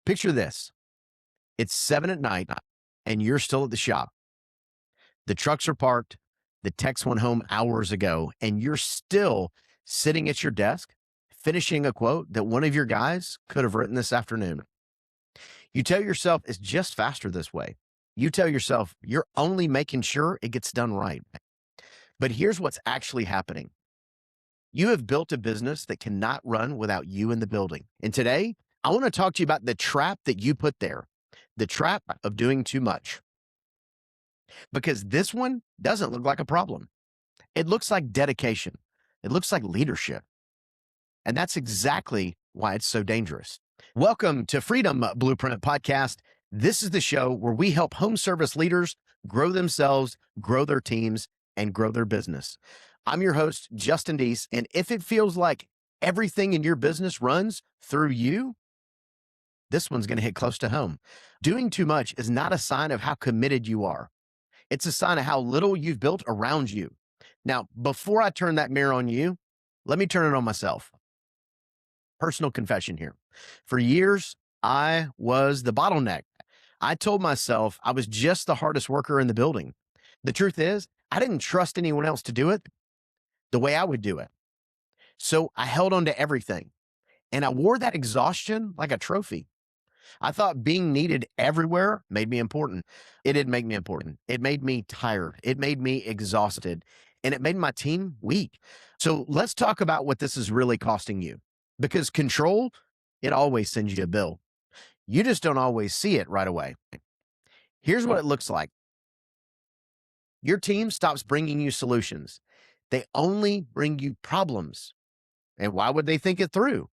Picture this. It's 7 at night and you're still at the shop. The trucks are parked. The techs went home hours ago and you're still sitting at your desk finishing a quote that one of your guys could have written this afternoon. You tell yourself it's just faster this way. You tell yourself you're only making sure it gets done right. But here's what's actually happening. You have built a business that cannot run without you in the building. And today, I want to talk to you about the trap that you put there, the trap of doing too much. Because this one doesn't look like a problem. It looks like dedication. It looks like leadership. And that's exactly why it's so dangerous. Welcome to Freedom Blueprint Podcast. This is the show where we help home service leaders grow themselves, grow their teams, and grow their business. I'm your host, Justin Deese, and if it feels like everything in your business runs through you, this one's going to hit close to home. Doing too much is not a sign of how committed you are. It's a sign of how little you've built around you. Now, before I turn that mirror on you, let me turn it on myself. Personal confession here. For years, I was the bottleneck. I told myself I was just the hardest worker in the building. The truth is, I didn't trust anyone else to do it the way I would do it. So I held on to everything. And I wore that exhaustion like a trophy. I thought being needed everywhere made me important. It didn't make me important. It made me tired. It made me exhausted. And it made my team weak. So let's talk about what this is really costing you. Because control, it always sends you a bill. You just don't always see it right away. Here's what it looks like. Your team stops bringing you solutions. They only bring you problems. And why would they think it through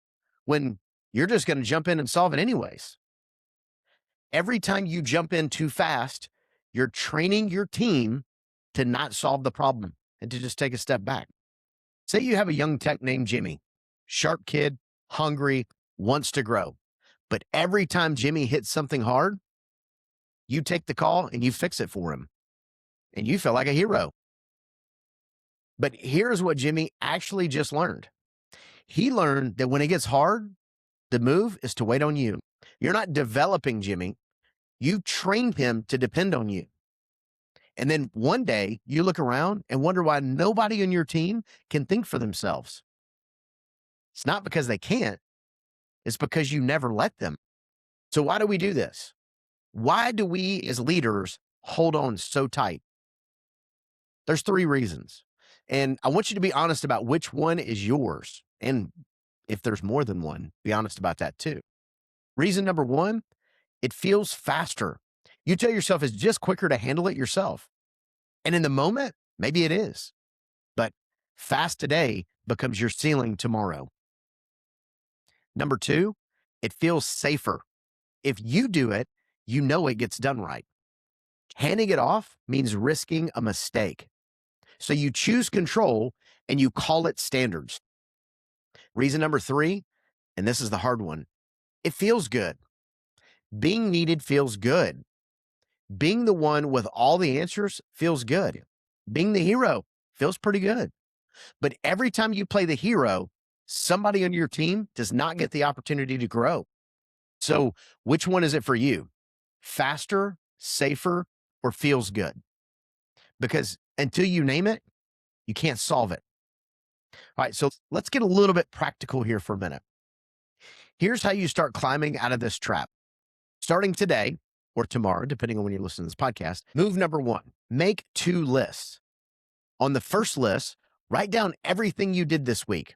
when you're just going to jump in and solve it anyways? Every time you jump in too fast, you're training your team to not solve the problem and to just take a step back. Say you have a young tech named Jimmy, sharp kid, hungry, wants to grow. But every time Jimmy hits something hard, you take the call and you fix it for him. And you feel like a hero. But here's what Jimmy actually just learned. He learned that when it gets hard, the move is to wait on you. You're not developing Jimmy. You've trained him to depend on you. And then one day you look around and wonder why nobody on your team can think for themselves. It's not because they can't. It's because you never let them. So why do we do this? Why do we as leaders hold on so tight? There's 3 reasons. And I want you to be honest about which one is yours. And if there's more than one, be honest about that too. Reason number 1, it feels faster. You tell yourself it's just quicker to handle it yourself. And in the moment, maybe it is. But fast today becomes your ceiling tomorrow. Number 2, it feels safer. If you do it, you know it gets done right. Handing it off means risking a mistake. So you choose control and you call it standards. Reason number 3, and this is the hard one, it feels good. Being needed feels good. Being the one with all the answers feels good. Being the hero feels pretty good. But every time you play the hero, somebody on your team does not get the opportunity to grow. So which one is it for you? Faster, safer, or feels good? Because until you name it, you can't solve it. All right, so let's get a little bit practical here for a minute. Here's how you start climbing out of this trap. Starting today or tomorrow, depending on when you listen to this podcast, move number 1, make 2 lists. On the first list, write down everything you did this week.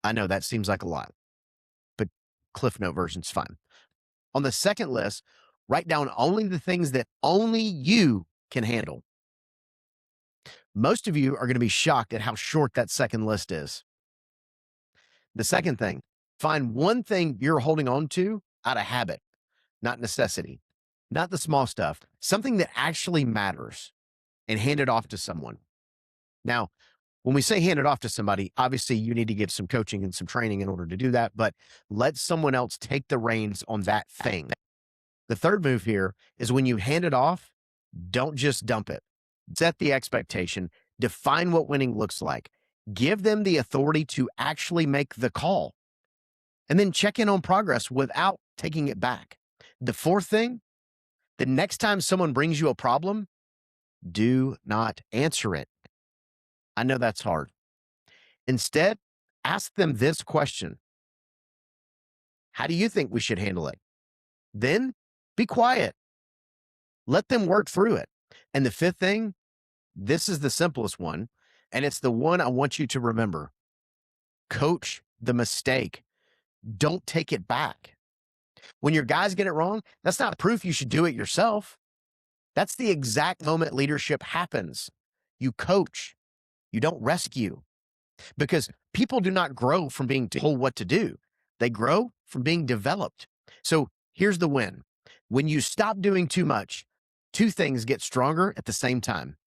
I know that seems like a lot, but Cliff Note version's fine. On the second list, write down only the things that only you can handle. Most of you are going to be shocked at how short that second list is. The second thing, find one thing you're holding on to out of habit, not necessity, not the small stuff, something that actually matters, and hand it off to someone. Now, when we say hand it off to somebody, obviously you need to give some coaching and some training in order to do that, but let someone else take the reins on that thing. The third move here is when you hand it off, don't just dump it. Set the expectation, define what winning looks like, give them the authority to actually make the call, and then check in on progress without taking it back. The fourth thing, the next time someone brings you a problem, do not answer it. I know that's hard. Instead, ask them this question: how do you think we should handle it? Then be quiet. Let them work through it. And the fifth thing, this is the simplest one, and it's the one I want you to remember. Coach the mistake. Don't take it back. When your guys get it wrong, that's not proof you should do it yourself. That's the exact moment leadership happens. You coach, you don't rescue, because people do not grow from being told what to do. They grow from being developed. So here's the win. When you stop doing too much, two things get stronger at the same time.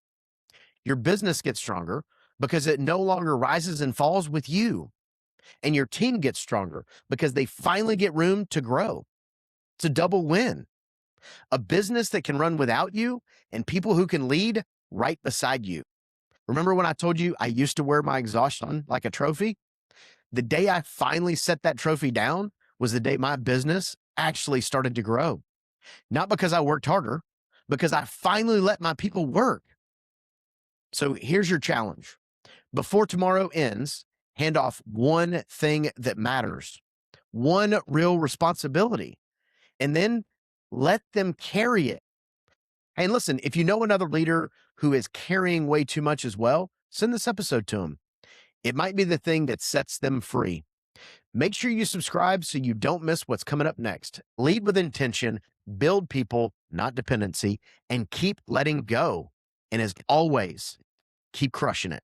Your business gets stronger because it no longer rises and falls with you. And your team gets stronger because they finally get room to grow. It's a double win. A business that can run without you and people who can lead right beside you. Remember when I told you I used to wear my Exhaustion like a trophy? The day I finally set that trophy down was the day my business actually started to grow. Not because I worked harder, because I finally let my people work. So here's your challenge. Before tomorrow ends, hand off one thing that matters, one real responsibility, and then let them carry it. Hey, and listen, if you know another leader who is carrying way too much as well, send this episode to them. It might be the thing that sets them free. Make sure you subscribe so you don't miss what's coming up next. Lead with intention, build people, not dependency, and keep letting go. And as always, keep crushing it.